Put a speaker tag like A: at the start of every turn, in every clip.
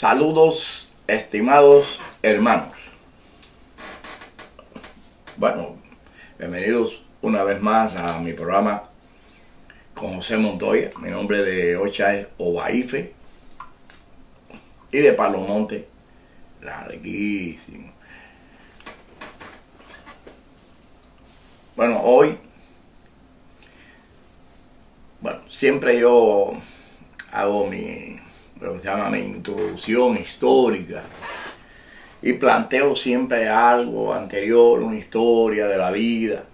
A: Saludos, estimados hermanos. Bueno, bienvenidos una vez más a mi programa con José Montoya. Mi nombre de Ocha es Obaife y de Palomonte, larguísimo. Bueno, hoy, siempre yo hago lo que se llama mi introducción histórica y planteo siempre algo anterior, una historia de la vida,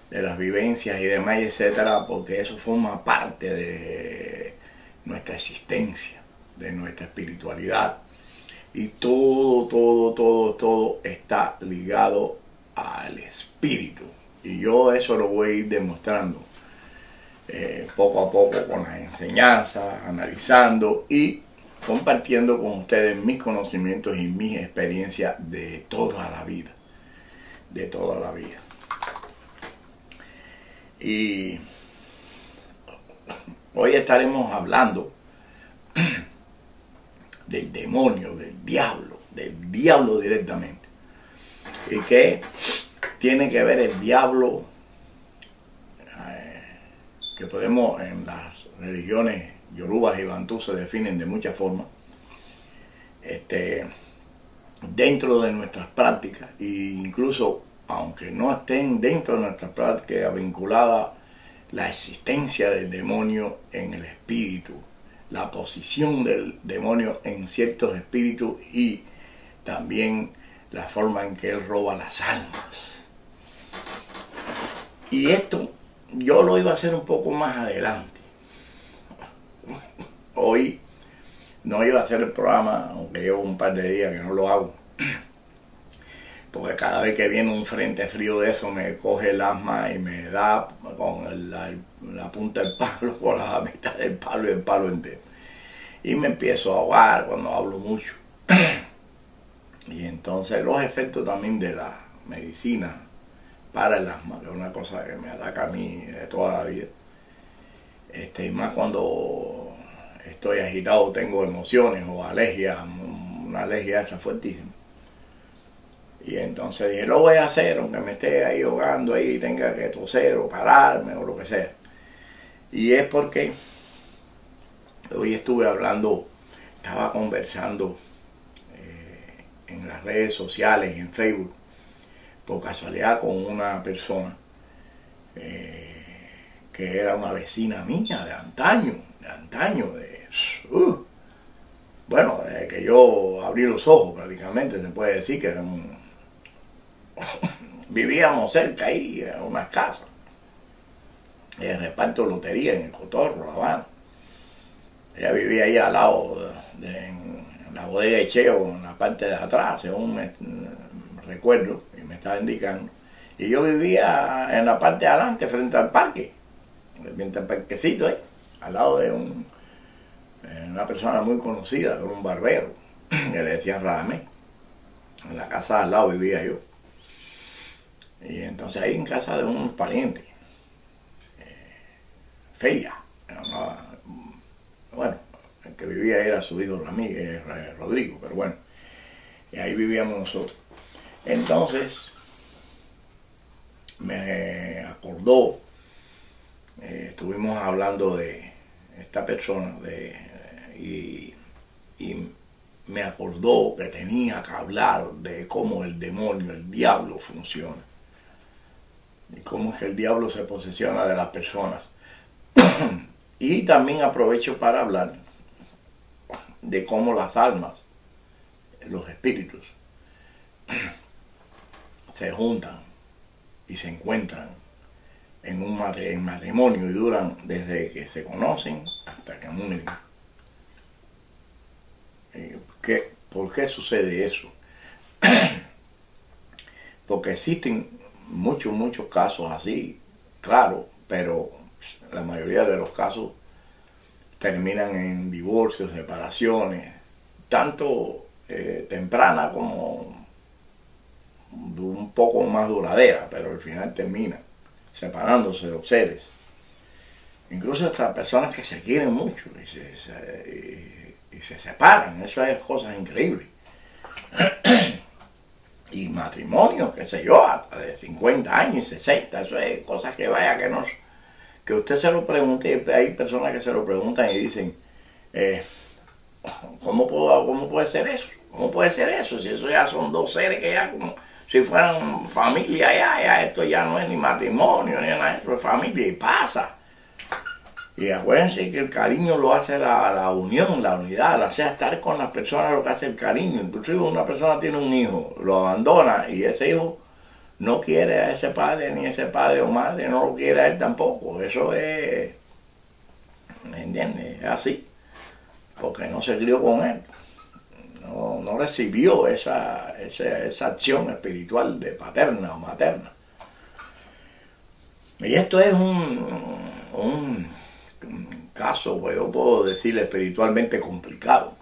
A: de las vivencias y demás, etcétera, porque eso forma parte de nuestra existencia, de nuestra espiritualidad, y todo está ligado al espíritu, y yo eso lo voy a ir demostrando poco a poco con las enseñanzas, analizando y compartiendo con ustedes mis conocimientos y mis experiencias de toda la vida, Y hoy estaremos hablando del demonio, del diablo directamente. ¿Y qué tiene que ver el diablo? Que podemos, en las religiones yorubas y bantú se definen de muchas formas, dentro de nuestras prácticas, e incluso aunque no estén dentro de nuestras prácticas, vinculada la existencia del demonio en el espíritu, la posición del demonio en ciertos espíritus y también la forma en que él roba las almas. Y esto yo lo iba a hacer un poco más adelante. Hoy no iba a hacer el programa, aunque llevo un par de días que no lo hago, porque cada vez que viene un frente frío de eso me coge el asma y me da con la punta del palo, con la mitad del palo y el palo entero. Y me empiezo a ahogar cuando hablo mucho. Y entonces los efectos también de la medicina para el asma, que es una cosa que me ataca a mí de toda la vida. Y más cuando estoy agitado, tengo emociones o alergia, una alergia esa fuertísima. Y entonces dije, lo voy a hacer, aunque me esté ahí ahogando ahí, tenga que toser o pararme o lo que sea. Y es porque hoy estaba conversando en las redes sociales, en Facebook, por casualidad con una persona que era una vecina mía de antaño, bueno, desde que yo abrí los ojos prácticamente se puede decir que vivíamos cerca ahí, en unas casas, en reparto de lotería en el Cotorro, La Habana. Ella vivía ahí al lado en la bodega de Cheo, en la parte de atrás, según me recuerdo y me estaba indicando. Y yo vivía en la parte de adelante, frente al parque, frente al parquecito ahí, al lado de una persona muy conocida, que era un barbero, que le decían Radamés. En la casa de al lado vivía yo. Y entonces ahí en casa de unos parientes, Feria, bueno, el que vivía era su hijo Ramírez, Rodrigo, pero bueno, y ahí vivíamos nosotros. Entonces me acordó, estuvimos hablando de esta persona y me acordó que tenía que hablar de cómo el demonio, el diablo funciona y cómo es que el diablo se posesiona de las personas. Y también aprovecho para hablar de cómo las almas, los espíritus, se juntan y se encuentran en matrimonio y duran desde que se conocen hasta que mueren. ¿Por qué sucede eso? Porque existen muchos casos así, claro, pero la mayoría de los casos terminan en divorcios, separaciones, tanto temprana como un poco más duradera, pero al final termina separándose los seres. Incluso estas personas que se quieren mucho y se separan. Eso es cosas increíbles. Y matrimonios, qué sé yo, hasta de 50 años y 60, eso es cosas que vaya que usted se lo pregunte. Hay personas que se lo preguntan y dicen, ¿cómo puede ser eso? ¿Cómo puede ser eso? Si eso ya son dos seres que ya como si fueran familia, ya esto ya no es ni matrimonio ni nada, eso es familia y pasa. Y acuérdense que el cariño lo hace la unión, la unidad, o sea, estar con las personas lo que hace el cariño. Inclusive una persona tiene un hijo, lo abandona y ese hijo no quiere a ese padre, ni ese padre o madre no lo quiere a él tampoco. Eso es, ¿me entiendes? Es así, porque no se crió con él, no recibió esa acción espiritual de paterna o materna. Y esto es un caso, pues yo puedo decir espiritualmente complicado,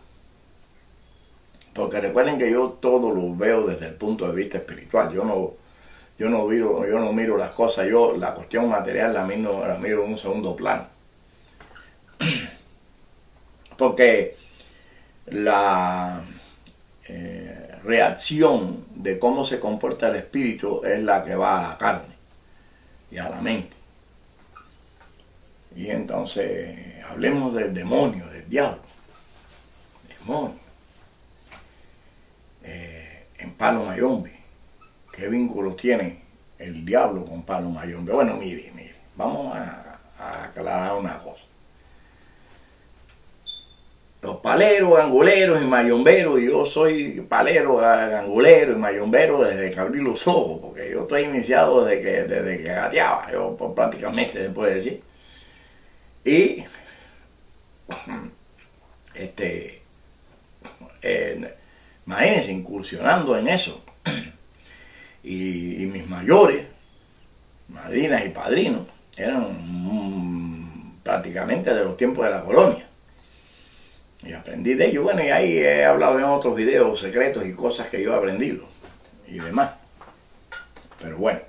A: porque recuerden que yo todo lo veo desde el punto de vista espiritual. Yo no miro las cosas, la cuestión material la miro en un segundo plano, porque la reacción de cómo se comporta el espíritu es la que va a la carne y a la mente. Y entonces hablemos del demonio, del diablo. Demonio. En Palo Mayombe, ¿qué vínculos tiene el diablo con Palo Mayombe? Bueno, mire, vamos a aclarar una cosa. Los paleros, anguleros y mayomberos, y yo soy palero, angulero y mayombero desde que abrí los ojos, porque yo estoy iniciado desde que gateaba, yo prácticamente se puede decir. Y imagínense, incursionando en eso. Y mis mayores, madrinas y padrinos, eran prácticamente de los tiempos de la colonia. Y aprendí de ellos. Bueno, y ahí he hablado en otros videos secretos y cosas que yo he aprendido y demás. Pero bueno,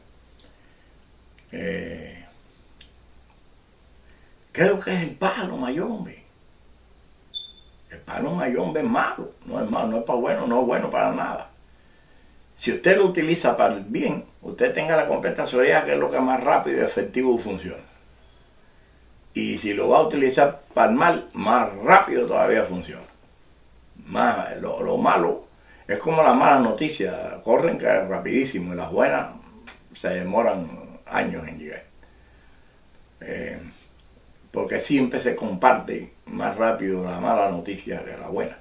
A: ¿qué es lo que es el palo mayombe? El palo mayombe es malo, no es para bueno, no es bueno para nada. Si usted lo utiliza para el bien, usted tenga la completa seguridad que es lo que más rápido y efectivo funciona. Y si lo va a utilizar para el mal, más rápido todavía funciona. Lo malo es como las malas noticias, corren rapidísimo y las buenas se demoran años en llegar. Porque siempre se comparte más rápido la mala noticia que la buena.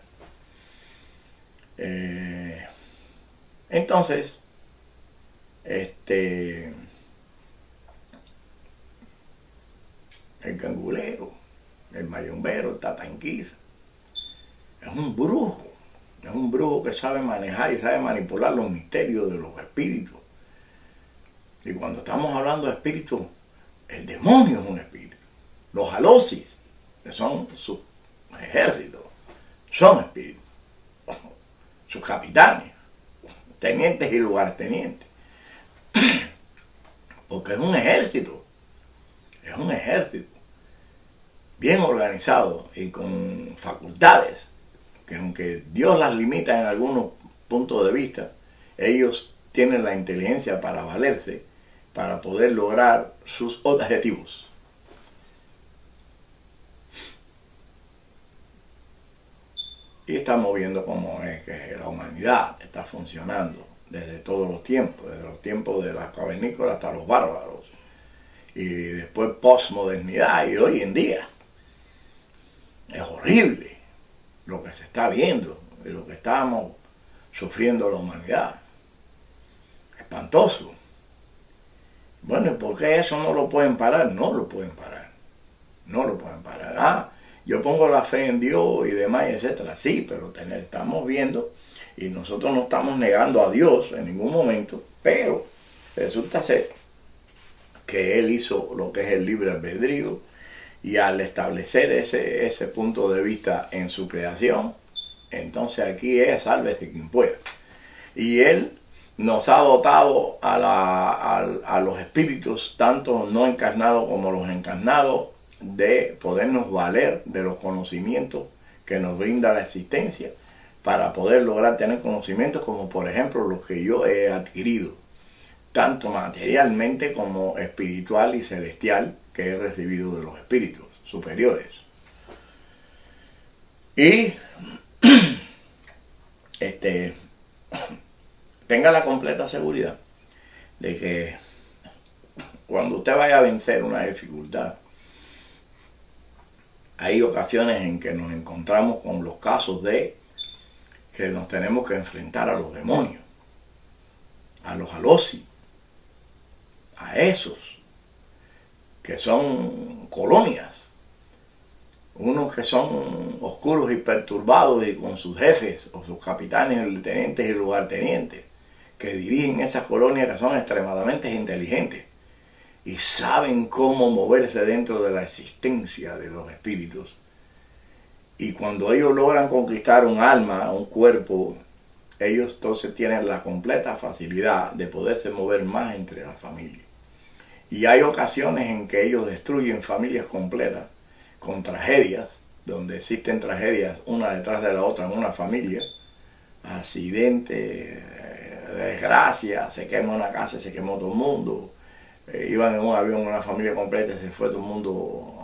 A: Entonces, el cangulero, el mayombero, el tatanquiza, es un brujo que sabe manejar y sabe manipular los misterios de los espíritus. Y cuando estamos hablando de espíritus, el demonio es un espíritu. Los alosis, que son sus ejércitos, son espíritus. Sus capitanes, tenientes y lugartenientes. Porque es un ejército bien organizado y con facultades que, aunque Dios las limita en algunos puntos de vista, ellos tienen la inteligencia para valerse, para poder lograr sus objetivos. Y estamos viendo cómo es que la humanidad está funcionando desde todos los tiempos, desde los tiempos de las cavernícolas hasta los bárbaros, y después posmodernidad y hoy en día. Es horrible lo que se está viendo y lo que estamos sufriendo la humanidad. Espantoso. Bueno, ¿y por qué eso no lo pueden parar? No lo pueden parar. No lo pueden parar. Yo pongo la fe en Dios y demás, etcétera. Sí, pero estamos viendo y nosotros no estamos negando a Dios en ningún momento, pero resulta ser que Él hizo lo que es el libre albedrío y al establecer ese punto de vista en su creación, entonces aquí es sálvese quien pueda. Y Él nos ha dotado a los espíritus, tanto no encarnados como los encarnados, de podernos valer de los conocimientos que nos brinda la existencia para poder lograr tener conocimientos como por ejemplo los que yo he adquirido, tanto materialmente como espiritual y celestial, que he recibido de los espíritus superiores. Y tenga la completa seguridad de que cuando usted vaya a vencer una dificultad, hay ocasiones en que nos encontramos con los casos de que nos tenemos que enfrentar a los demonios, a los alosi, a esos que son colonias, unos que son oscuros y perturbados y con sus jefes o sus capitanes, lieutenantes y lugartenientes, que dirigen esas colonias que son extremadamente inteligentes y saben cómo moverse dentro de la existencia de los espíritus. Y cuando ellos logran conquistar un alma, un cuerpo, ellos entonces tienen la completa facilidad de poderse mover más entre las familias. Y hay ocasiones en que ellos destruyen familias completas con tragedias, donde existen tragedias una detrás de la otra en una familia, accidentes, desgracia, se quema una casa, se quemó todo el mundo, iban en un avión una familia completa y se fue todo el mundo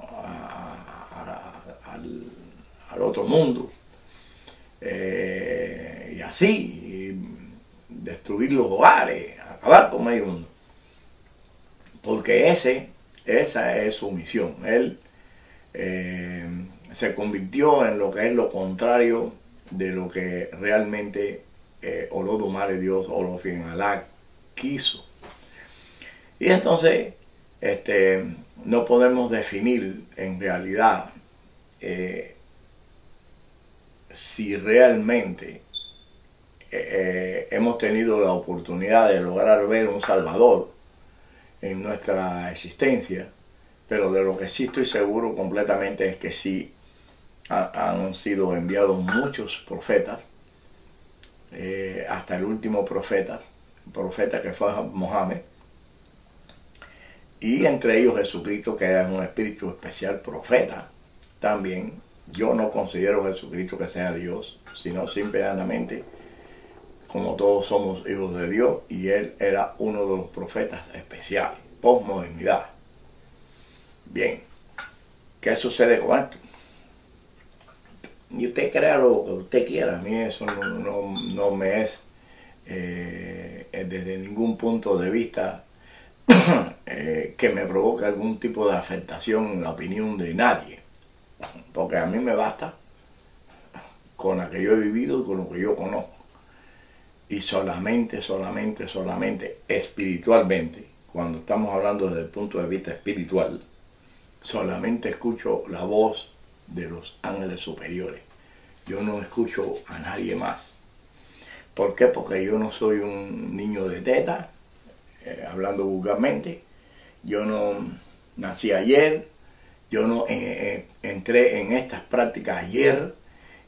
A: al otro mundo, y así, y destruir los hogares, acabar con medio mundo, porque esa es su misión. Él se convirtió en lo que es lo contrario de lo que realmente Olodumare Dios, Olofin Alá, quiso. Y entonces no podemos definir en realidad si realmente hemos tenido la oportunidad de lograr ver un Salvador en nuestra existencia, pero de lo que sí estoy seguro completamente es que sí han sido enviados muchos profetas, hasta el último profeta que fue Mohammed, y entre ellos Jesucristo, que es un espíritu especial profeta también. Yo no considero a Jesucristo que sea Dios, sino simplemente, como todos somos hijos de Dios, y él era uno de los profetas especiales, posmodernidad. Bien, ¿qué sucede con esto? Y usted crea lo que usted quiera, a mí eso no me es desde ningún punto de vista que me provoque algún tipo de afectación en la opinión de nadie, porque a mí me basta con la que yo he vivido y con lo que yo conozco, y solamente espiritualmente, cuando estamos hablando desde el punto de vista espiritual, solamente escucho la voz de los ángeles superiores. Yo no escucho a nadie más. ¿Por qué? Porque yo no soy un niño de teta, hablando vulgarmente. Yo no nací ayer, yo no entré en estas prácticas ayer,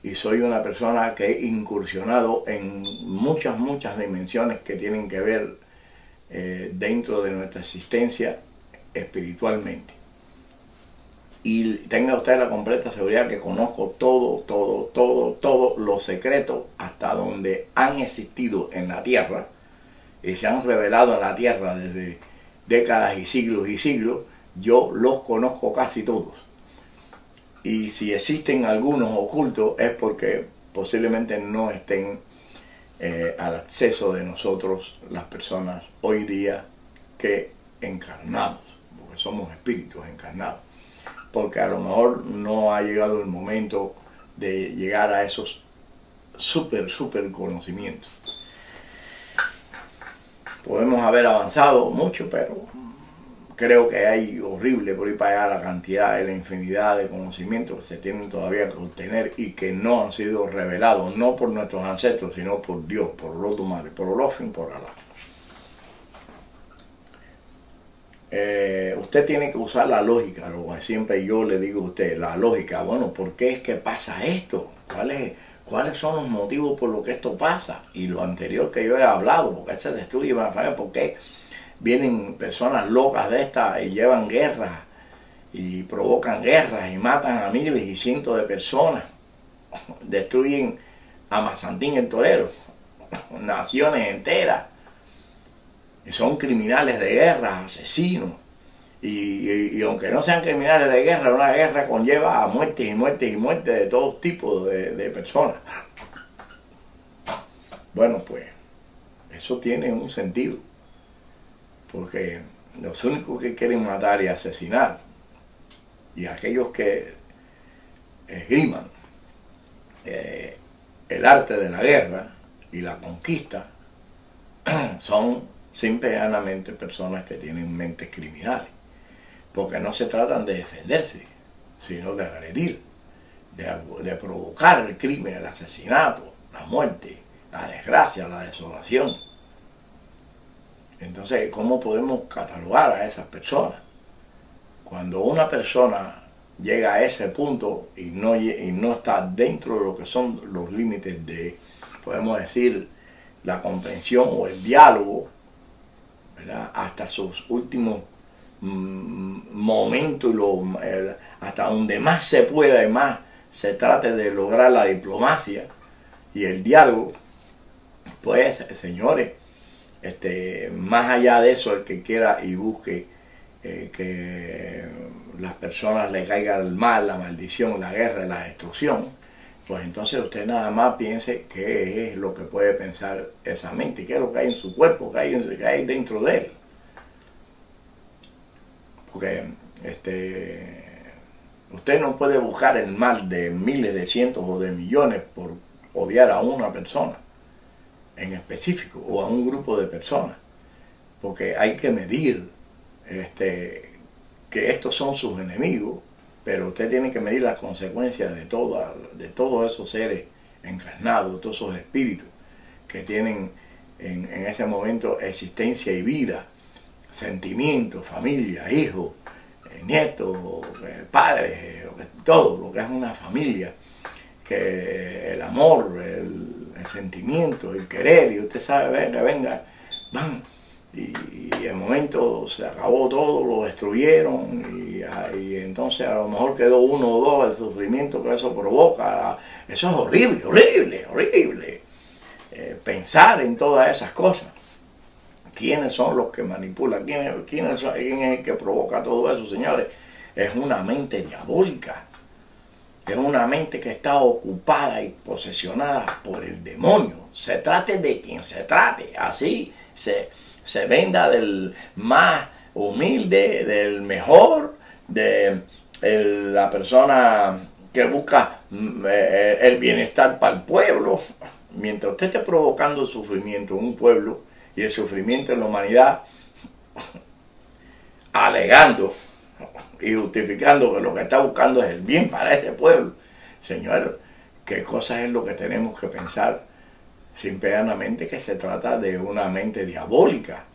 A: y soy una persona que he incursionado en muchas dimensiones que tienen que ver dentro de nuestra existencia espiritualmente. Y tenga usted la completa seguridad que conozco todo los secretos hasta donde han existido en la tierra y se han revelado en la tierra desde décadas y siglos. Yo los conozco casi todos. Y si existen algunos ocultos es porque posiblemente no estén al acceso de nosotros, las personas hoy día que encarnamos, porque somos espíritus encarnados, porque a lo mejor no ha llegado el momento de llegar a esos super conocimientos. Podemos haber avanzado mucho, pero creo que hay horrible por ahí para allá la cantidad y la infinidad de conocimientos que se tienen todavía que obtener y que no han sido revelados, no por nuestros ancestros, sino por Dios, por Olodumare, por Olofin, por Alá. Usted tiene que usar la lógica, lo que siempre yo le digo a usted, la lógica. Bueno, ¿por qué es que pasa esto? ¿Cuáles son los motivos por los que esto pasa? Y lo anterior que yo he hablado, porque se destruye una familia, ¿por qué vienen personas locas de estas y llevan guerras y provocan guerras y matan a miles y cientos de personas? destruyen a Mazantín el Torero, naciones enteras, son criminales de guerra, asesinos, y aunque no sean criminales de guerra, una guerra conlleva a muertes y muertes y muertes de todo tipo de personas. Bueno, pues eso tiene un sentido, porque los únicos que quieren matar y asesinar, y aquellos que esgriman el arte de la guerra y la conquista, son simple y llanamente personas que tienen mentes criminales, porque no se tratan de defenderse, sino de agredir, de provocar el crimen, el asesinato, la muerte, la desgracia, la desolación. Entonces, ¿cómo podemos catalogar a esas personas? Cuando una persona llega a ese punto y no está dentro de lo que son los límites de, podemos decir, la comprensión o el diálogo, ¿verdad?, hasta sus últimos momentos, hasta donde más se pueda y más se trate de lograr la diplomacia y el diálogo, pues, señores, más allá de eso, el que quiera y busque que las personas le caiga el mal, la maldición, la guerra, la destrucción, pues entonces usted nada más piense qué es lo que puede pensar esa mente, qué es lo que hay en su cuerpo, qué hay dentro de él. Porque usted no puede buscar el mal de miles, de cientos o de millones por odiar a una persona en específico o a un grupo de personas, porque hay que medir que estos son sus enemigos, pero usted tiene que medir las consecuencias de todos esos seres encarnados, todos esos espíritus que tienen en ese momento existencia y vida, sentimientos, familia, hijos, nietos, padres, todo lo que es una familia, que el amor, el sentimiento, el querer, y usted sabe, venga, van, y de momento se acabó todo, lo destruyeron, y entonces a lo mejor quedó uno o dos, el sufrimiento que eso provoca. Eso es horrible, horrible, horrible. Pensar en todas esas cosas. ¿Quiénes son los que manipulan? ¿Quién es el que provoca todo eso, señores? Es una mente diabólica. Es una mente que está ocupada y posesionada por el demonio. Se trate de quien se trate, así se venda del más humilde, del mejor, de la persona que busca el bienestar para el pueblo. Mientras usted esté provocando el sufrimiento en un pueblo y el sufrimiento en la humanidad, alegando y justificando que lo que está buscando es el bien para ese pueblo, señor, ¿qué cosa es lo que tenemos que pensar? Simplemente que se trata de una mente diabólica.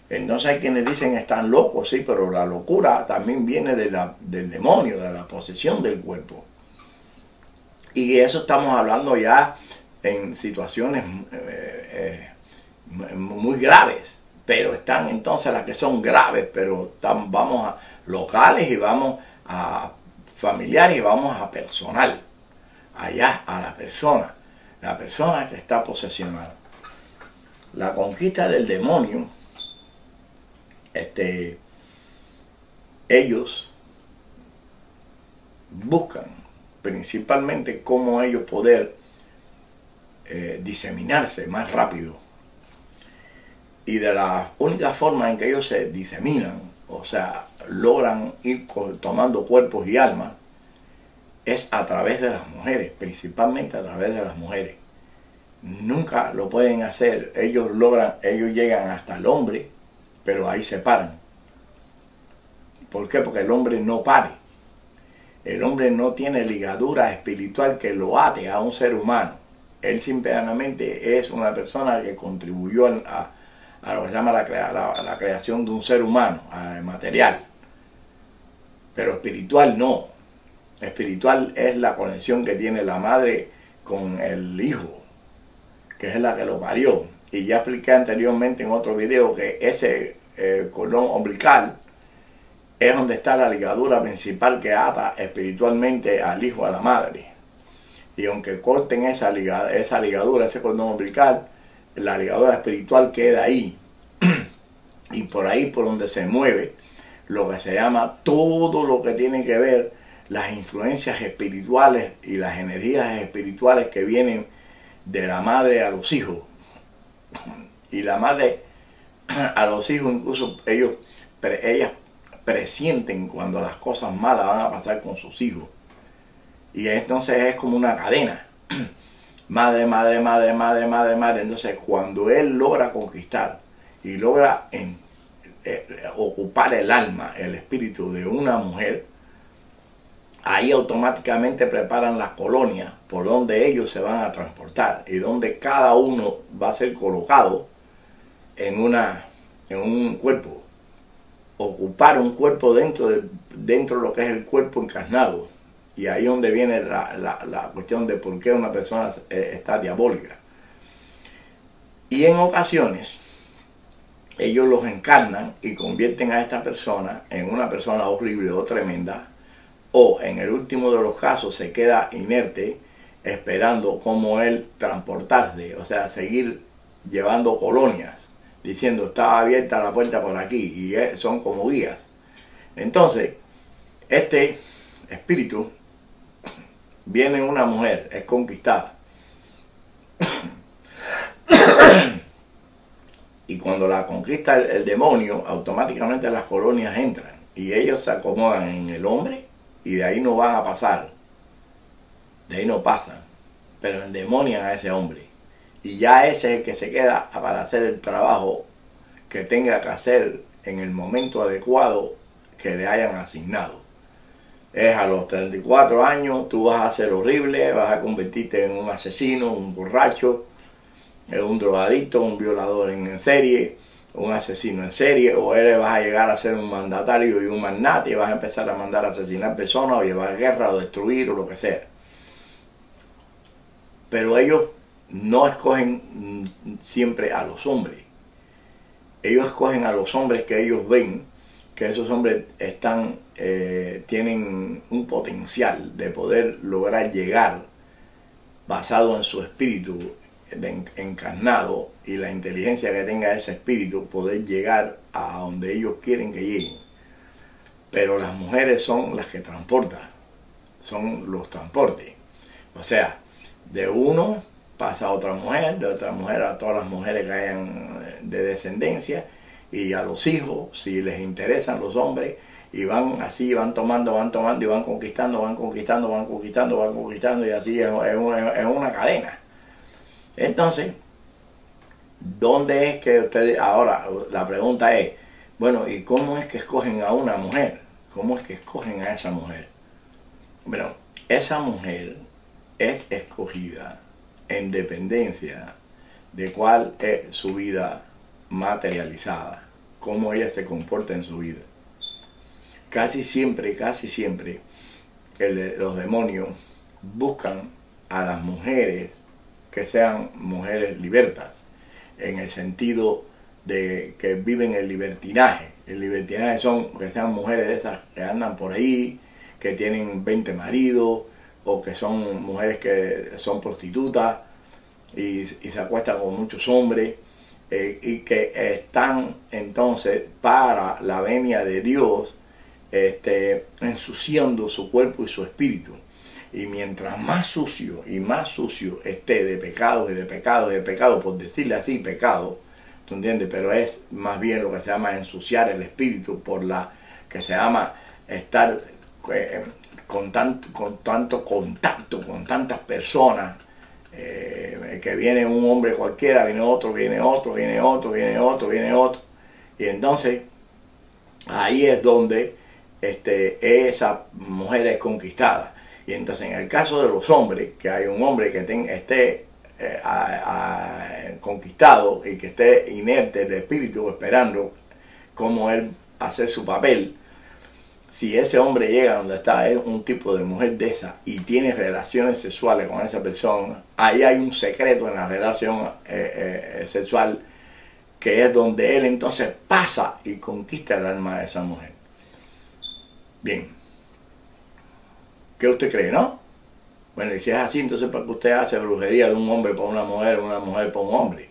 A: Entonces hay quienes dicen están locos, sí, pero la locura también viene del demonio, de la posesión del cuerpo. Y eso estamos hablando ya en situaciones muy graves, pero están entonces las que son graves, pero vamos a locales y vamos a familiares y vamos a personal, allá a la persona que está posesionada. La conquista del demonio, ellos buscan principalmente cómo ellos poder diseminarse más rápido, y de la única forma en que ellos se diseminan, o sea, logran ir tomando cuerpos y almas, es a través de las mujeres, principalmente a través de las mujeres. Nunca lo pueden hacer, ellos llegan hasta el hombre, pero ahí se paran. ¿Por qué? Porque el hombre no pare. El hombre no tiene ligadura espiritual que lo ate a un ser humano. Él simplemente es una persona que contribuyó a lo que se llama la creación de un ser humano, material. Pero espiritual no. Espiritual es la conexión que tiene la madre con el hijo, que es la que lo parió. Y ya expliqué anteriormente en otro video que ese cordón umbilical es donde está la ligadura principal que ata espiritualmente al hijo a la madre. Y aunque corten esa ligadura, ese cordón umbilical, la ligadura espiritual queda ahí. Y por ahí por donde se mueve lo que se llama todo lo que tiene que ver las influencias espirituales y las energías espirituales que vienen de la madre a los hijos. Y la madre a los hijos, incluso ellas presienten cuando las cosas malas van a pasar con sus hijos. Y entonces es como una cadena. Madre, madre, madre, madre, madre, madre. Entonces cuando él logra conquistar y logra ocupar el alma, el espíritu de una mujer, ahí automáticamente preparan las colonias por donde ellos se van a transportar y donde cada uno va a ser colocado en un cuerpo. Ocupar un cuerpo dentro de lo que es el cuerpo encarnado. Y ahí es donde viene la cuestión de por qué una persona está diabólica. Y en ocasiones ellos los encarnan y convierten a esta persona en una persona horrible o tremenda, o en el último de los casos se queda inerte esperando como él transportarse, o sea, seguir llevando colonias, diciendo estaba abierta la puerta por aquí, y son como guías. Entonces, este espíritu viene en una mujer, es conquistada. Y cuando la conquista el demonio, automáticamente las colonias entran y ellos se acomodan en el hombre y de ahí no van a pasar. De ahí no pasan, pero endemonian a ese hombre. Y ya ese es el que se queda para hacer el trabajo que tenga que hacer en el momento adecuado que le hayan asignado. Es a los 34 años, tú vas a ser horrible, vas a convertirte en un asesino, un borracho, un drogadicto, un violador en serie, un asesino en serie, o vas a llegar a ser un mandatario y un magnate y vas a empezar a mandar a asesinar personas o llevar guerra o destruir o lo que sea. Pero ellos no escogen siempre a los hombres. Ellos escogen a los hombres que ellos ven que esos hombres tienen un potencial de poder lograr llegar, basado en su espíritu encarnado y la inteligencia que tenga ese espíritu, poder llegar a donde ellos quieren que lleguen. Pero las mujeres son las que transportan, son los transportes. O sea, de uno pasa a otra mujer, de otra mujer a todas las mujeres que hayan de descendencia, y a los hijos, si les interesan los hombres, y van así, van tomando y van conquistando, y así es una cadena. Entonces, ¿dónde es que ustedes, ahora la pregunta es, bueno, ¿y cómo es que escogen a una mujer? ¿Cómo es que escogen a esa mujer? Bueno, esa mujer es escogida en dependencia de cuál es su vida materializada, cómo ella se comporta en su vida. Casi siempre, los demonios buscan a las mujeres que sean mujeres libertas, en el sentido de que viven el libertinaje. El libertinaje son que sean mujeres de esas que andan por ahí, que tienen 20 maridos, o que son mujeres que son prostitutas y se acuestan con muchos hombres, y que están entonces para la venia de Dios ensuciando su cuerpo y su espíritu. Y mientras más sucio esté de pecados y de pecados y de pecados, por decirle así, pecado, ¿tú entiendes? Pero es más bien lo que se llama ensuciar el espíritu, por la que se llama estar con tanto contacto con tantas personas, que viene un hombre cualquiera, viene otro, y entonces ahí es donde esa mujer es conquistada. Y entonces en el caso de los hombres, que hay un hombre que esté conquistado y que esté inerte de espíritu, esperando cómo él hace su papel, si ese hombre llega donde está un tipo de mujer de esa y tiene relaciones sexuales con esa persona, ahí hay un secreto en la relación sexual, que es donde él entonces pasa y conquista el alma de esa mujer. Bien, ¿qué usted cree, no? Bueno, y si es así, entonces ¿para qué usted hace brujería de un hombre por una mujer por un hombre?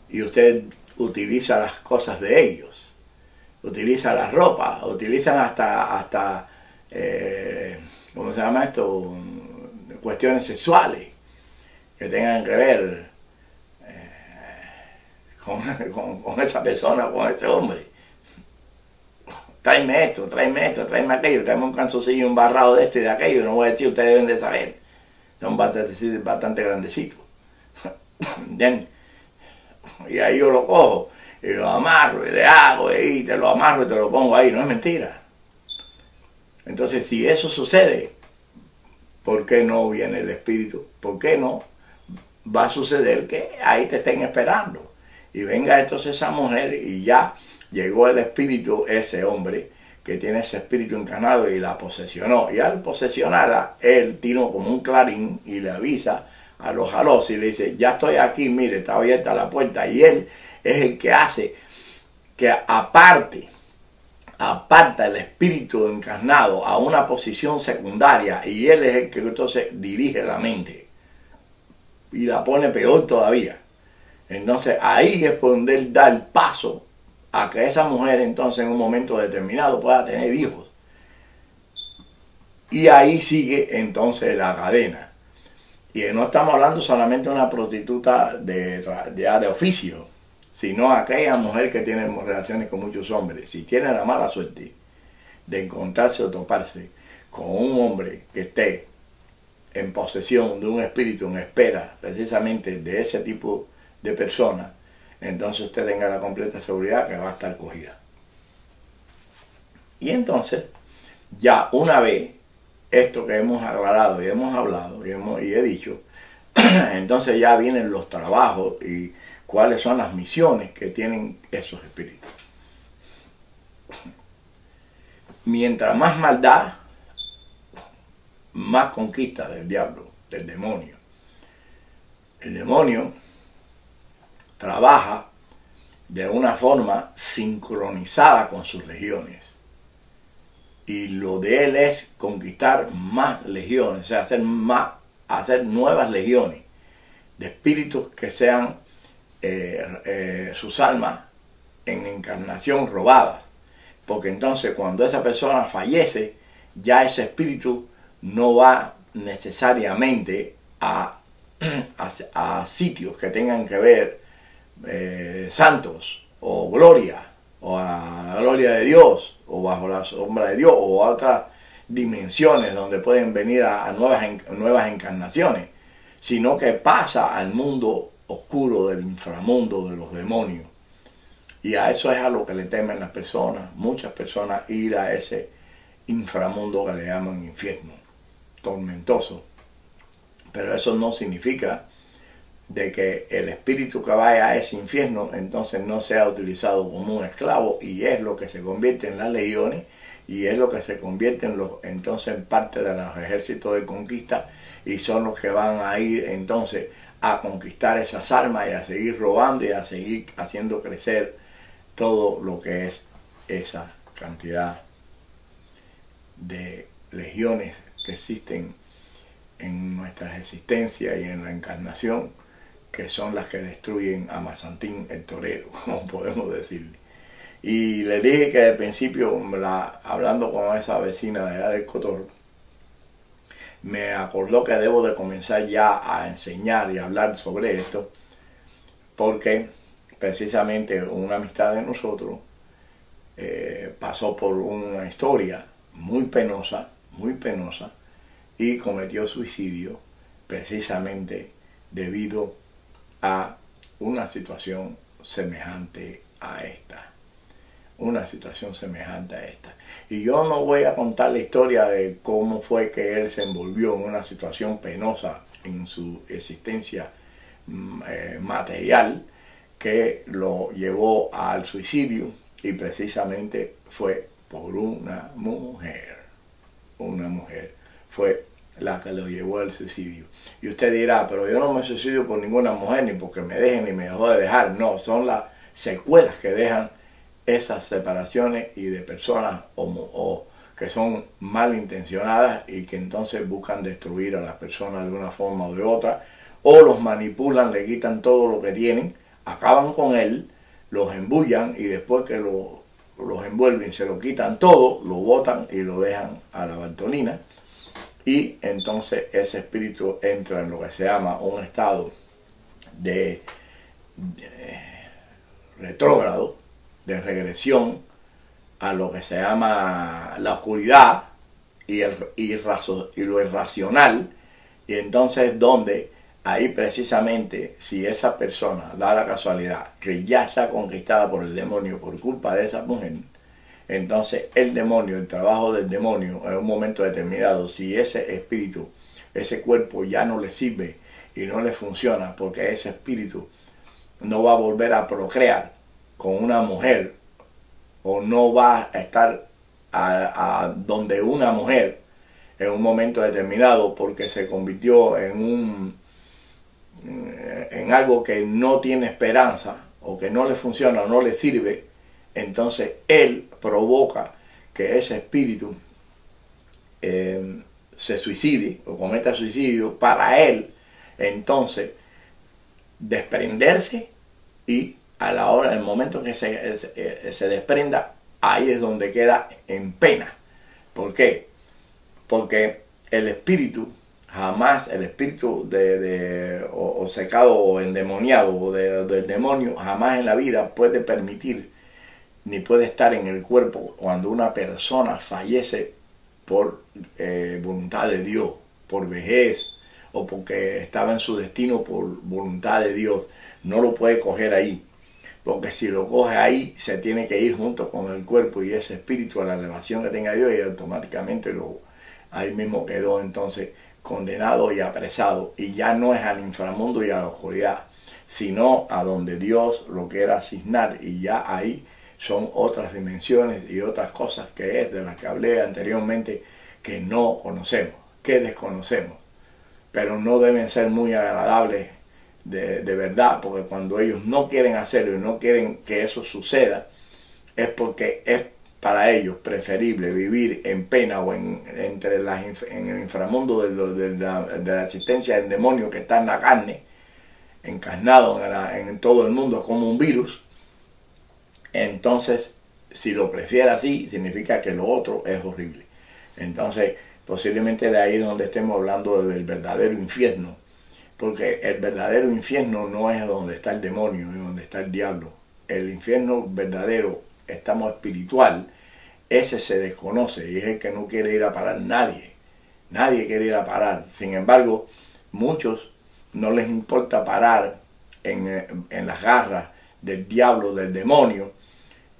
A: Y usted utiliza las cosas de ellos, utiliza la ropa, utilizan hasta ¿cómo se llama esto? Cuestiones sexuales que tengan que ver con esa persona, con ese hombre. Tráeme esto, tráeme aquello, tráeme un canzoncillo embarrado de esto y de aquello, no voy a decir, ustedes deben de saber, son bastante grandecitos. ¿Entienden? Y ahí yo lo cojo y lo amarro y le hago y te lo amarro y te lo pongo ahí, no es mentira. Entonces, si eso sucede, ¿por qué no viene el espíritu? ¿Por qué no va a suceder que ahí te estén esperando? Y venga entonces esa mujer y ya llegó el espíritu, ese hombre que tiene ese espíritu encarnado y la posesionó. Y al posesionarla, él tiró como un clarín y le avisa a los jalos y le dice, ya estoy aquí, mire, está abierta la puerta. Y él es el que hace que aparta el espíritu encarnado a una posición secundaria y él es el que entonces dirige la mente y la pone peor todavía. Entonces ahí es por donde él da el paso a que esa mujer entonces en un momento determinado pueda tener hijos. Y ahí sigue entonces la cadena. Y no estamos hablando solamente de una prostituta de oficio, sino aquella mujer que tiene relaciones con muchos hombres. Si tiene la mala suerte de encontrarse o toparse con un hombre que esté en posesión de un espíritu en espera precisamente de ese tipo de personas, entonces usted tenga la completa seguridad que va a estar cogida. Y entonces, ya una vez esto que hemos aclarado y hemos hablado y he dicho, entonces ya vienen los trabajos y cuáles son las misiones que tienen esos espíritus. Mientras más maldad, más conquista del diablo, del demonio. El demonio trabaja de una forma sincronizada con sus legiones. Y lo de él es conquistar más legiones, o sea, hacer nuevas legiones de espíritus que sean sus almas en encarnación robadas. Porque entonces cuando esa persona fallece, ya ese espíritu no va necesariamente a sitios que tengan que ver santos o gloria o a la gloria de Dios o bajo la sombra de Dios o a otras dimensiones donde pueden venir a nuevas encarnaciones, sino que pasa al mundo oscuro del inframundo de los demonios. Y a eso es a lo que le temen las personas, muchas personas, ir a ese inframundo que le llaman infierno, tormentoso. Pero eso no significa de que el espíritu que vaya a ese infierno entonces no sea utilizado como un esclavo, y es lo que se convierte en las legiones y es lo que se convierte entonces en parte de los ejércitos de conquista, y son los que van a ir entonces a conquistar esas almas y a seguir robando y a seguir haciendo crecer todo lo que es esa cantidad de legiones que existen en nuestra existencia y en la encarnación, que son las que destruyen a Mazantín el torero, como podemos decirle. Y le dije que al principio, hablando con esa vecina de allá del Cotor, me acordó que debo de comenzar ya a enseñar y hablar sobre esto, porque precisamente una amistad de nosotros pasó por una historia muy penosa, y cometió suicidio precisamente debido a una situación semejante a esta. Y yo no voy a contar la historia de cómo fue que él se envolvió en una situación penosa en su existencia material que lo llevó al suicidio, y precisamente fue por una mujer. Una mujer fue la que lo llevó al suicidio. Y usted dirá, pero yo no me suicidio por ninguna mujer, ni porque me dejen, ni me dejó de dejar. No, son las secuelas que dejan esas separaciones y de personas que son malintencionadas y que entonces buscan destruir a las personas de una forma o de otra, o los manipulan, le quitan todo lo que tienen, acaban con él, los embullan y después que los envuelven, se lo quitan todo, lo botan y lo dejan a la Bartolina, y entonces ese espíritu entra en lo que se llama un estado de retrógrado, de regresión a lo que se llama la oscuridad y lo irracional, y entonces donde ahí precisamente, si esa persona da la casualidad que ya está conquistada por el demonio por culpa de esa mujer, entonces el demonio, el trabajo del demonio en un momento determinado, si ese espíritu, ese cuerpo ya no le sirve y no le funciona, porque ese espíritu no va a volver a procrear con una mujer, o no va a estar a donde una mujer en un momento determinado, porque se convirtió en algo que no tiene esperanza, o que no le funciona o no le sirve, entonces él provoca que ese espíritu se suicide o cometa suicidio para él, entonces desprenderse, y a la hora, en el momento que se desprenda, ahí es donde queda en pena. ¿Por qué? Porque el espíritu jamás, el espíritu o secado o endemoniado o del demonio, jamás en la vida puede permitir ni puede estar en el cuerpo cuando una persona fallece por voluntad de Dios, por vejez o porque estaba en su destino por voluntad de Dios. No lo puede coger ahí, porque si lo coge ahí se tiene que ir junto con el cuerpo y ese espíritu a la elevación que tenga Dios, y automáticamente ahí mismo quedó entonces condenado y apresado, y ya no es al inframundo y a la oscuridad, sino a donde Dios lo quiera asignar, y ya ahí son otras dimensiones y otras cosas que es de las que hablé anteriormente, que no conocemos, que desconocemos, pero no deben ser muy agradables de verdad, porque cuando ellos no quieren hacerlo y no quieren que eso suceda, es porque es para ellos preferible vivir en pena o en el inframundo de la existencia del demonio que está en la carne, encarnado en todo el mundo como un virus. Entonces, si lo prefiere así, significa que lo otro es horrible. Entonces, posiblemente de ahí donde estemos hablando del verdadero infierno, porque el verdadero infierno no es donde está el demonio ni donde está el diablo. El infierno verdadero, estamos espiritual, ese se desconoce y es el que no quiere ir a parar nadie. Nadie quiere ir a parar. Sin embargo, muchos no les importa parar en las garras del diablo, del demonio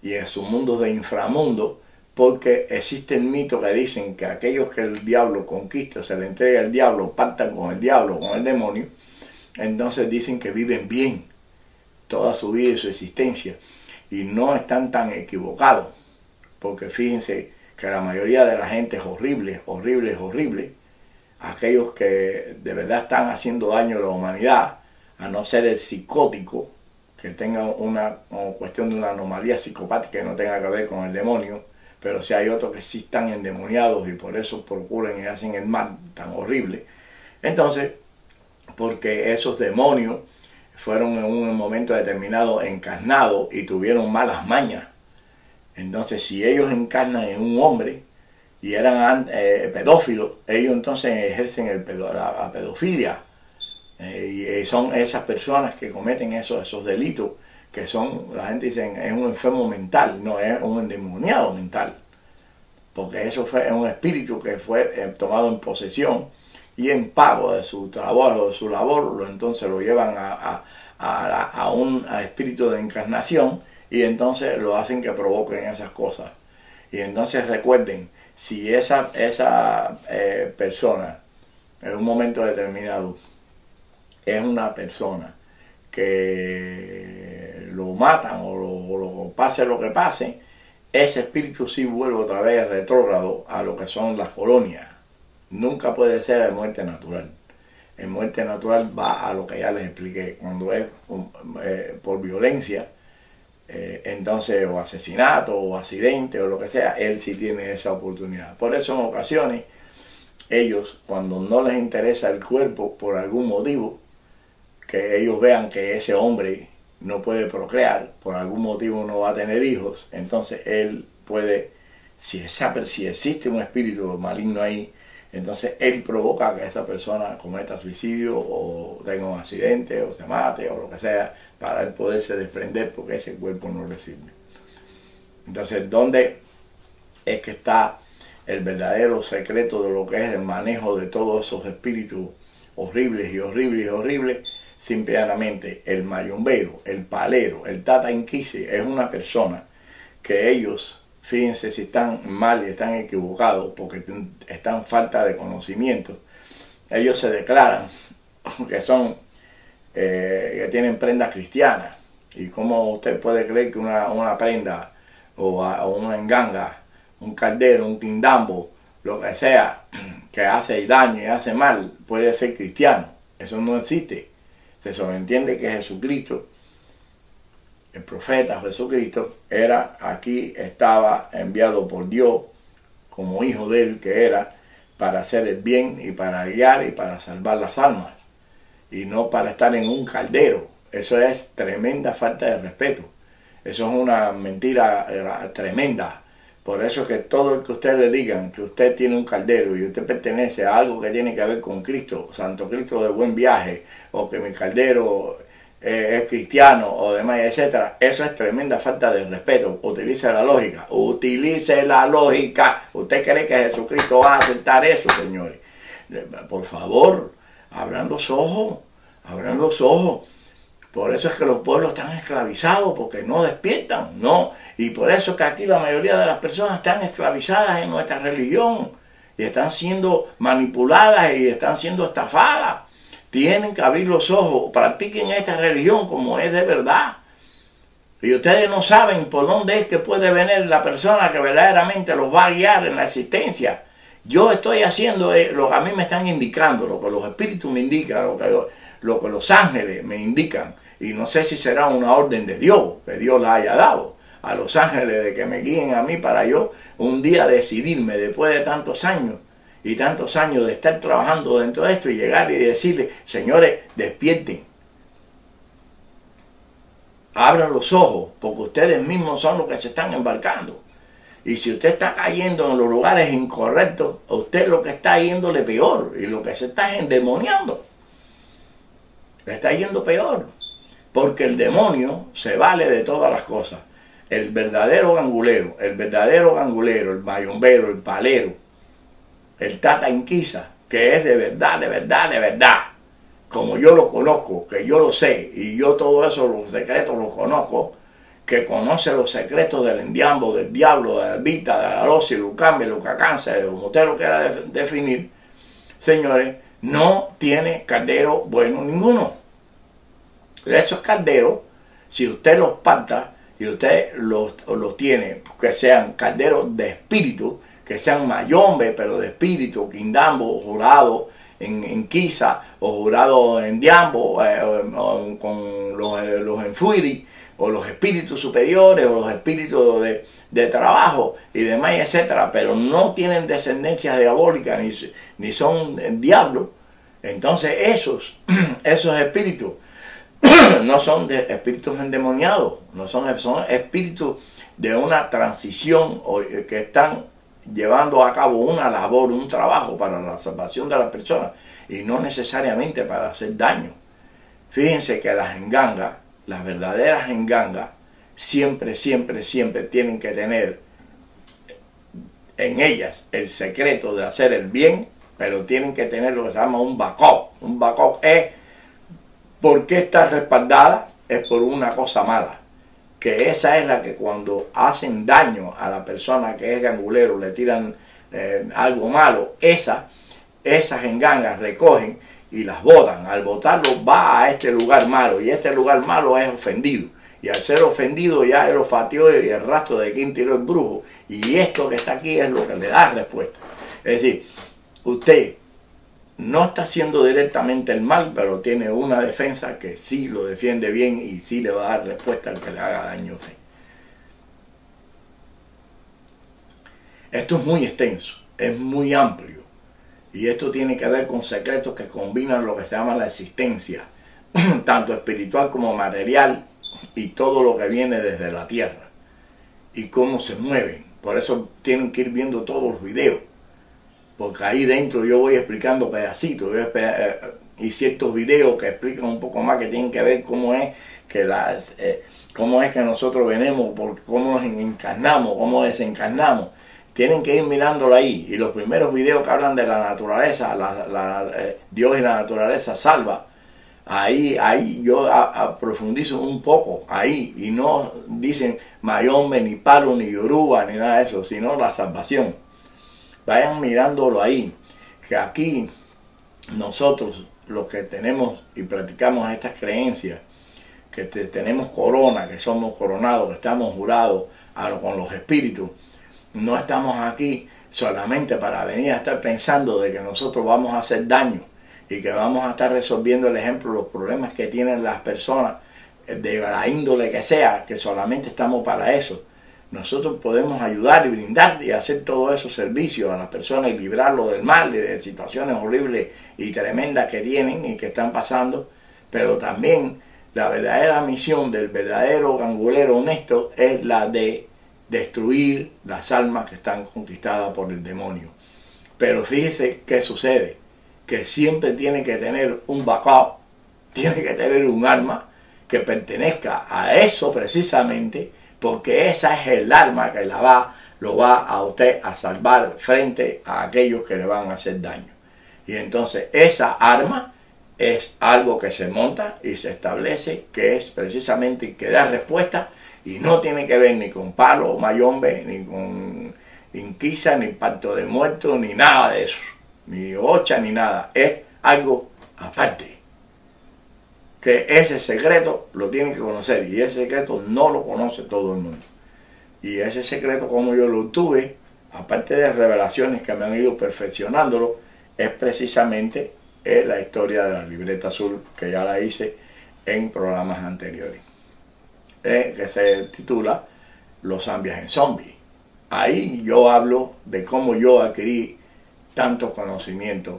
A: y en sus mundos de inframundo, porque existe el mito que dicen que aquellos que el diablo conquista, se le entrega al diablo, pactan con el diablo, con el demonio, entonces dicen que viven bien toda su vida y su existencia, y no están tan equivocados, porque fíjense que la mayoría de la gente es horrible, horrible, horrible. Aquellos que de verdad están haciendo daño a la humanidad, a no ser el psicótico, que tenga una cuestión de una anomalía psicopática que no tenga que ver con el demonio, pero si hay otros que sí están endemoniados y por eso procuran y hacen el mal tan horrible. Entonces, porque esos demonios fueron en un momento determinado encarnados y tuvieron malas mañas. Entonces, si ellos encarnan en un hombre y eran pedófilos, ellos entonces ejercen la pedofilia. Y son esas personas que cometen esos delitos, que son, la gente dice, es un enfermo mental, no es un endemoniado mental, porque eso fue un espíritu que fue tomado en posesión y en pago de su trabajo, de su labor, entonces lo llevan a un espíritu de encarnación y entonces lo hacen que provoquen esas cosas. Y entonces recuerden, si esa persona en un momento determinado es una persona que lo matan o lo pase lo que pase, ese espíritu sí vuelve otra vez retrógrado a lo que son las colonias. Nunca puede ser en muerte natural. En muerte natural va a lo que ya les expliqué. Cuando es por violencia, entonces, o asesinato, o accidente, o lo que sea, él sí tiene esa oportunidad. Por eso en ocasiones, ellos, cuando no les interesa el cuerpo por algún motivo, que ellos vean que ese hombre no puede procrear, por algún motivo no va a tener hijos, entonces él puede, si existe un espíritu maligno ahí, entonces él provoca que esa persona cometa suicidio o tenga un accidente o se mate o lo que sea, para él poderse desprender porque ese cuerpo no le sirve. Entonces, ¿dónde es que está el verdadero secreto de lo que es el manejo de todos esos espíritus horribles y horribles y horribles? Simplemente el mayombero, el palero, el tata inquisi es una persona que ellos, fíjense si están mal y están equivocados porque están falta de conocimiento, ellos se declaran que son que tienen prendas cristianas. Y cómo usted puede creer que una prenda o una enganga, un caldero, un quindambo, lo que sea, que hace daño y hace mal, puede ser cristiano. Eso no existe. Se sobreentiende que Jesucristo, el profeta Jesucristo, estaba enviado por Dios como hijo de él que era, para hacer el bien y para guiar y para salvar las almas, y no para estar en un caldero. Eso es tremenda falta de respeto. Eso es una mentira tremenda. Por eso que todo el que usted le digan que usted tiene un caldero y usted pertenece a algo que tiene que ver con Cristo, Santo Cristo de buen viaje, o que mi caldero es cristiano o demás, etcétera, eso es tremenda falta de respeto. Utilice la lógica. Utilice la lógica. ¿Usted cree que Jesucristo va a aceptar eso, señores? Por favor, abran los ojos. Abran los ojos. Por eso es que los pueblos están esclavizados, porque no despiertan, no. Y por eso es que aquí la mayoría de las personas están esclavizadas en nuestra religión y están siendo manipuladas y están siendo estafadas. Tienen que abrir los ojos, practiquen esta religión como es de verdad. Y ustedes no saben por dónde es que puede venir la persona que verdaderamente los va a guiar en la existencia. Yo estoy haciendo lo que a mí me están indicando, lo que los espíritus me indican, lo que los ángeles me indican. Y no sé si será una orden de Dios, que Dios la haya dado a los ángeles de que me guíen a mí para yo un día decidirme después de tantos años y tantos años de estar trabajando dentro de esto y llegar y decirle, señores, despierten. Abran los ojos, porque ustedes mismos son los que se están embarcando. Y si usted está cayendo en los lugares incorrectos, a usted lo que está yéndole peor y lo que se está endemoniando. Le está yendo peor. Porque el demonio se vale de todas las cosas. El verdadero gangulero, el mayombero, el palero, el tata inquisa, que es de verdad, de verdad, de verdad, como yo lo conozco, que yo lo sé, y yo todo eso, los secretos los conozco, que conoce los secretos del endiambo, del diablo, de la albita, de la locia, lucambe, lucacanza, como usted lo quiera definir, señores, no tiene caldero bueno ninguno. Esos calderos, si usted los parta y usted los tiene, que sean calderos de espíritu, que sean mayombe, pero de espíritu, quindambo, jurado en quisa, o jurado en diambo, con los enfuiri, o los espíritus superiores, o los espíritus de trabajo y demás, etcétera, pero no tienen descendencia diabólica, ni son diablos. Entonces esos espíritus no son de espíritus endemoniados, son espíritus de una transición que están llevando a cabo una labor, un trabajo para la salvación de las personas y no necesariamente para hacer daño. Fíjense que las engangas, las verdaderas engangas, siempre tienen que tener en ellas el secreto de hacer el bien, pero tienen que tener lo que se llama un backup. Un backup es ¿por qué está respaldada? Es por una cosa mala, que esa es la que cuando hacen daño a la persona que es gangulero, le tiran algo malo, esas engangas recogen y las botan. Al botarlo va a este lugar malo y este lugar malo es ofendido. Y al ser ofendido ya él olfateó y el rastro de quién tiró el brujo. Y esto que está aquí es lo que le da respuesta. Es decir, usted no está haciendo directamente el mal, pero tiene una defensa que sí lo defiende bien y sí le va a dar respuesta al que le haga daño a usted. Esto es muy extenso, es muy amplio. Y esto tiene que ver con secretos que combinan lo que se llama la existencia, tanto espiritual como material, y todo lo que viene desde la tierra. Y cómo se mueven. Por eso tienen que ir viendo todos los videos. Porque ahí dentro yo voy explicando pedacitos. Y ciertos videos que explican un poco más, que tienen que ver cómo es que nosotros venimos, cómo nos encarnamos, cómo desencarnamos. Tienen que ir mirándolo ahí. Y los primeros videos que hablan de la naturaleza, Dios y la naturaleza salva, ahí yo profundizo un poco ahí, y no dicen Mayombe, ni Palo, ni Yoruba, ni nada de eso, sino la salvación. Vayan mirándolo ahí, que aquí nosotros los que tenemos y practicamos estas creencias, que tenemos corona, que somos coronados, que estamos jurados con los espíritus, no estamos aquí solamente para venir a estar pensando de que nosotros vamos a hacer daño y que vamos a estar resolviendo, el ejemplo, los problemas que tienen las personas de la índole que sea, que solamente estamos para eso. Nosotros podemos ayudar y brindar y hacer todos esos servicios a las personas y librarlos del mal y de situaciones horribles y tremendas que tienen y que están pasando, pero también la verdadera misión del verdadero gangulero honesto es la de destruir las almas que están conquistadas por el demonio. Pero fíjese qué sucede, que siempre tiene que tener un backup, tiene que tener un arma que pertenezca a eso precisamente, porque esa es el arma que lo va a usted a salvar frente a aquellos que le van a hacer daño. Y entonces esa arma es algo que se monta y se establece, que es precisamente que da respuesta, y no tiene que ver ni con Palo, Mayombe, ni con Inquisa, ni Pacto de Muertos, ni nada de eso, ni Ocha, ni nada. Es algo aparte, que ese secreto lo tienen que conocer, y ese secreto no lo conoce todo el mundo. Y ese secreto, como yo lo obtuve, aparte de revelaciones que me han ido perfeccionándolo, es precisamente la historia de la libreta azul, que ya la hice en programas anteriores, que se titula Los Zambias en Zombies. Ahí yo hablo de cómo yo adquirí tantos conocimientos,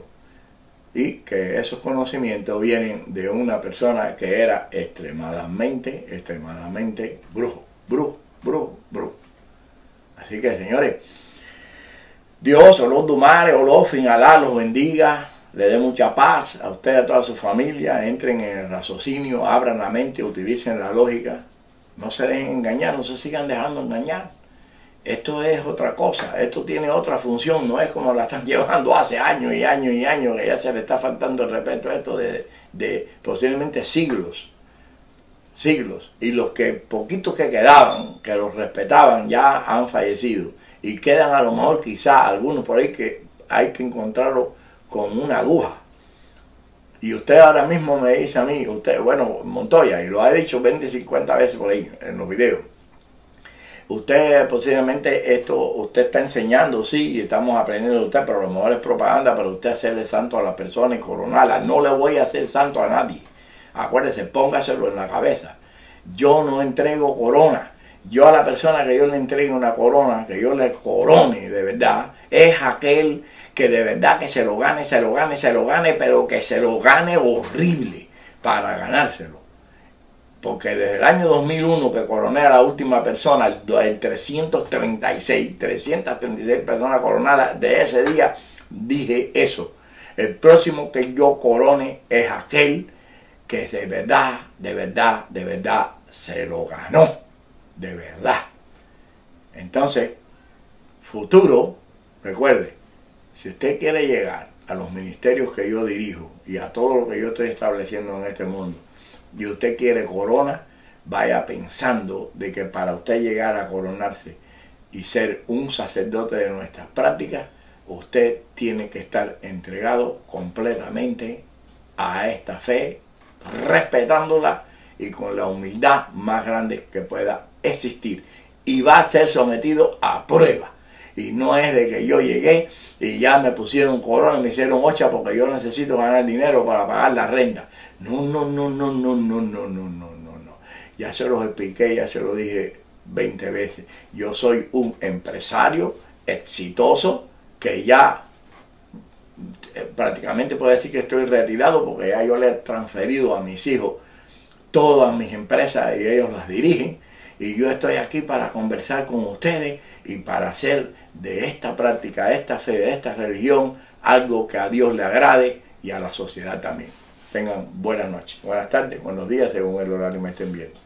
A: y que esos conocimientos vienen de una persona que era extremadamente brujo. Así que, señores, Dios, Olodumare, Olofin, Alá los bendiga, le dé mucha paz a usted y a toda su familia. Entren en el raciocinio, abran la mente, utilicen la lógica, no se dejen engañar, no se sigan dejando engañar. Esto es otra cosa, esto tiene otra función, no es como la están llevando hace años y años y años, que ya se le está faltando el respeto a esto de posiblemente siglos. Y los poquitos que quedaban, que los respetaban, ya han fallecido. Y quedan a lo mejor quizá algunos por ahí que hay que encontrarlo con una aguja. Y usted ahora mismo me dice a mí, bueno, Montoya, y lo ha dicho 20, 50 veces por ahí en los videos, usted posiblemente usted está enseñando, sí, y estamos aprendiendo de usted, pero a lo mejor es propaganda para usted hacerle santo a la persona y coronarla. No le voy a hacer santo a nadie. Acuérdese, póngaselo en la cabeza. Yo no entrego corona. Yo a la persona que yo le entregue una corona, que yo le corone de verdad, es aquel que de verdad que se lo gane, pero que se lo gane horrible para ganárselo. Porque desde el año 2001 que coroné a la última persona, el 336 personas coronadas, de ese día dije eso. El próximo que yo corone es aquel que de verdad se lo ganó. De verdad. Entonces, futuro, recuerde, si usted quiere llegar a los ministerios que yo dirijo y a todo lo que yo estoy estableciendo en este mundo, y usted quiere corona, vaya pensando de que para usted llegar a coronarse y ser un sacerdote de nuestras prácticas, usted tiene que estar entregado completamente a esta fe, respetándola y con la humildad más grande que pueda existir. Y va a ser sometido a prueba. Y no es de que yo llegué y ya me pusieron corona y me hicieron ocha porque yo necesito ganar dinero para pagar la renta. No. Ya se los expliqué, ya se lo dije 20 veces. Yo soy un empresario exitoso, que ya prácticamente puedo decir que estoy retirado porque ya yo le he transferido a mis hijos todas mis empresas y ellos las dirigen, y yo estoy aquí para conversar con ustedes y para hacer de esta práctica, de esta fe, de esta religión, algo que a Dios le agrade y a la sociedad también. Tengan buenas noches, buenas tardes, buenos días según el horario me estén viendo.